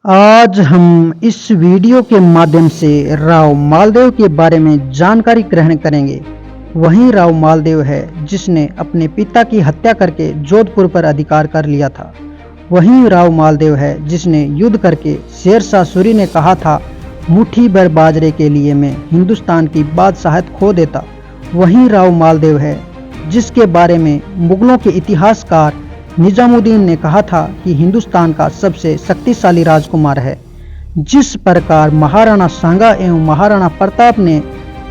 आज हम इस वीडियो के माध्यम से राव मालदेव के बारे में जानकारी ग्रहण करेंगे। वही राव मालदेव है जिसने अपने पिता की हत्या करके जोधपुर पर अधिकार कर लिया था। वही राव मालदेव है जिसने युद्ध करके शेरशाह सूरी ने कहा था, मुट्ठी भर बाजरे के लिए मैं हिंदुस्तान की बादशाहत खो देता। वही राव मालदेव है जिसके बारे में मुगलों के इतिहासकार निजामुद्दीन ने कहा था कि हिंदुस्तान का सबसे शक्तिशाली राजकुमार है। जिस प्रकार महाराणा सांगा एवं महाराणा प्रताप ने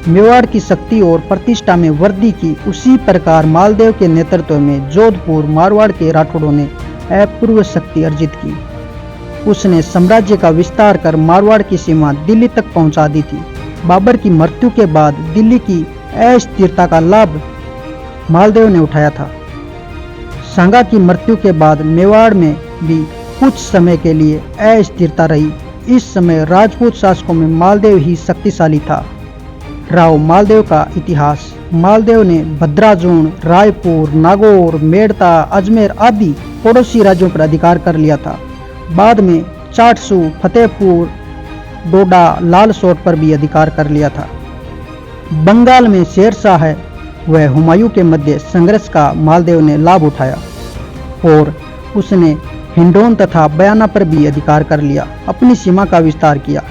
मेवाड़ की शक्ति और प्रतिष्ठा में वृद्धि की, उसी प्रकार मालदेव के नेतृत्व में जोधपुर मारवाड़ के राठौड़ों ने अपूर्व शक्ति अर्जित की। उसने साम्राज्य का विस्तार कर मारवाड़ की सीमा दिल्ली तक पहुंचा दी थी। बाबर की मृत्यु के बाद दिल्ली की अस्थिरता का लाभ मालदेव ने उठाया था। सांगा की मृत्यु के बाद मेवाड़ में भी कुछ समय के लिए अस्थिरता रही। इस समय राजपूत शासकों में मालदेव ही शक्तिशाली था। राव मालदेव का इतिहास। मालदेव ने भद्राजून, रायपुर, नागौर, मेड़ता, अजमेर आदि पड़ोसी राज्यों पर अधिकार कर लिया था। बाद में चाटसू, फतेहपुर, डोडा, लालसोट पर भी अधिकार कर लिया था। बंगाल में शेरशाह व हुमायूं के मध्य संघर्ष का मालदेव ने लाभ उठाया और उसने हिंडौन तथा बयाना पर भी अधिकार कर लिया, अपनी सीमा का विस्तार किया।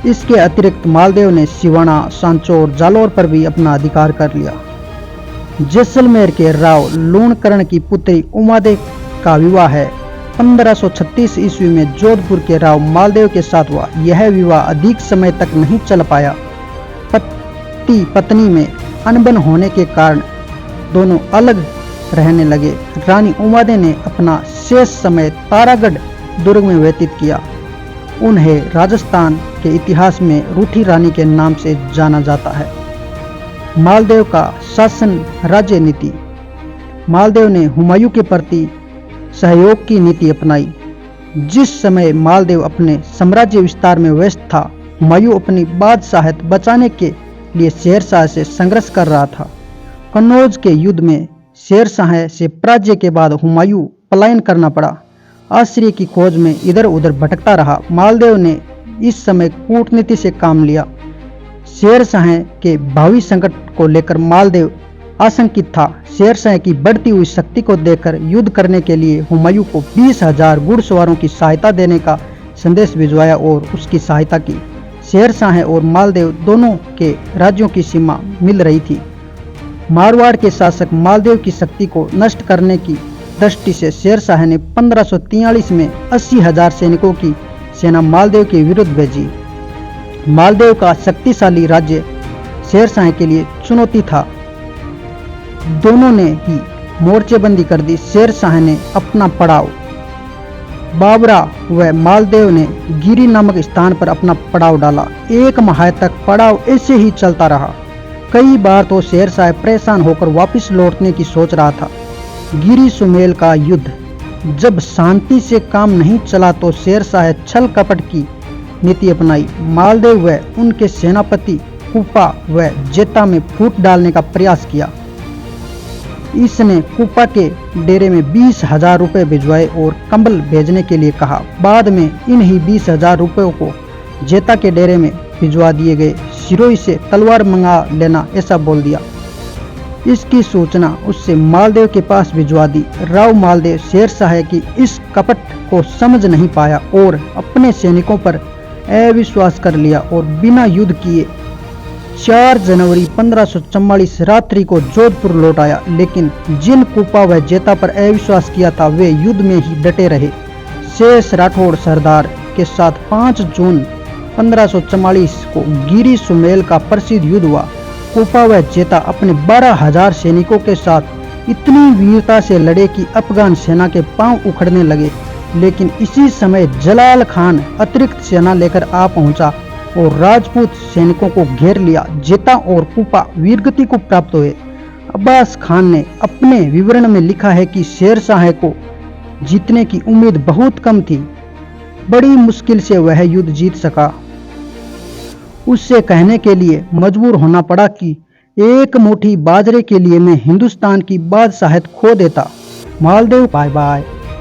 इसके अतिरिक्त मालदेव ने सिवाना, सांचौर, जालौर पर भी अपना अधिकार कर लिया। जैसलमेर के राव लूणकरण की पुत्री उमादेव का विवाह 1536 ईस्वी में जोधपुर के राव मालदेव के साथ हुआ। यह विवाह अधिक समय तक नहीं चल पाया। पति पत्नी में अनबन होने के कारण दोनों अलग रहने लगे। रानी उमादेव ने अपना शेष समय तारागढ़ दुर्ग में व्यतीत किया। उन्हें राजस्थान के इतिहास में रूठी रानी के नाम से जाना जाता है। मालदेव का शासन राज्य नीति। मालदेव ने हुमायूं के प्रति सहयोग की नीति अपनाई। जिस समय मालदेव अपने साम्राज्य विस्तार में व्यस्त था, हुमायूं अपनी बादशाहत बचाने के लिए शेरशाह से संघर्ष कर रहा था। कन्नौज के युद्ध में शेरशाह से पराजय के बाद हुमायूं पलायन करना पड़ा। आश्रय की खोज में इधर उधर भटकता रहा। मालदेव ने इस समय कूटनीति से काम लिया। शेरशाह के भावी संकट को लेकर मालदेव आशंकित था। शेरशाह की बढ़ती हुई शक्ति को देखकर युद्ध करने के लिए हुमायूं को 20,000 घुड़सवारों की सहायता देने का संदेश भिजवाया और उसकी सहायता की। शेरशाह और मालदेव दोनों के राज्यों की सीमा मिल रही थी। मारवाड़ के शासक मालदेव की शक्ति को नष्ट करने की दृष्टि से शेरशाह ने 1543 में 80,000 सैनिकों की सेना मालदेव के विरुद्ध भेजी। मालदेव का शक्तिशाली राज्य शेरशाह के लिए चुनौती था। दोनों ने ही मोर्चेबंदी कर दी। शेरशाह ने अपना पड़ाव बाबरा व मालदेव ने गिरी नामक स्थान पर अपना पड़ाव डाला। 1 माह तक पड़ाव ऐसे ही चलता रहा। कई बार तो शेरशाह परेशान होकर वापस लौटने की सोच रहा था। गिरी सुमेल का युद्ध जब शांति से काम नहीं चला तो शेरशाह छल कपट की नीति अपनाई। मालदेव व उनके सेनापति कुपा व जेता में फूट डालने का प्रयास किया। इसने कुपा के डेरे में 20,000 रुपये भिजवाए और कंबल भेजने के लिए कहा। बाद में इन ही 20,000 रुपयों को जेता के डेरे में भिजवा दिए गए। सिरोही से तलवार मंगा लेना, ऐसा बोल दिया। इसकी सूचना उससे मालदेव के पास भिजवा दी। राव मालदेव शेरशाह की इस कपट को समझ नहीं पाया और अपने सैनिकों पर अविश्वास कर लिया और बिना युद्ध किए 4 जनवरी 1544 रात्रि को जोधपुर लौट आया। लेकिन जिन कुपा व जेता पर अविश्वास किया था वे युद्ध में ही डटे रहे। शेष राठौड़ सरदार के साथ 5 जून 1544 को गिरी सुमेल का प्रसिद्ध युद्ध हुआ। कुपा व जेता अपने 12,000 सैनिकों के साथ इतनी वीरता से लड़े कि अफगान सेना के पांव उखड़ने लगे। लेकिन इसी समय जलाल खान अतिरिक्त सेना लेकर आ पहुंचा और राजपूत सैनिकों को घेर लिया। जेता और कुपा वीरगति को प्राप्त हुए। अब्बास खान ने अपने विवरण में लिखा है कि शेरशाह को जीतने की उम्मीद बहुत कम थी। बड़ी मुश्किल से वह युद्ध जीत सका। उससे कहने के लिए मजबूर होना पड़ा कि 1 मुट्ठी बाजरे के लिए मैं हिंदुस्तान की बादशाहत खो देता। Maldev bye bye.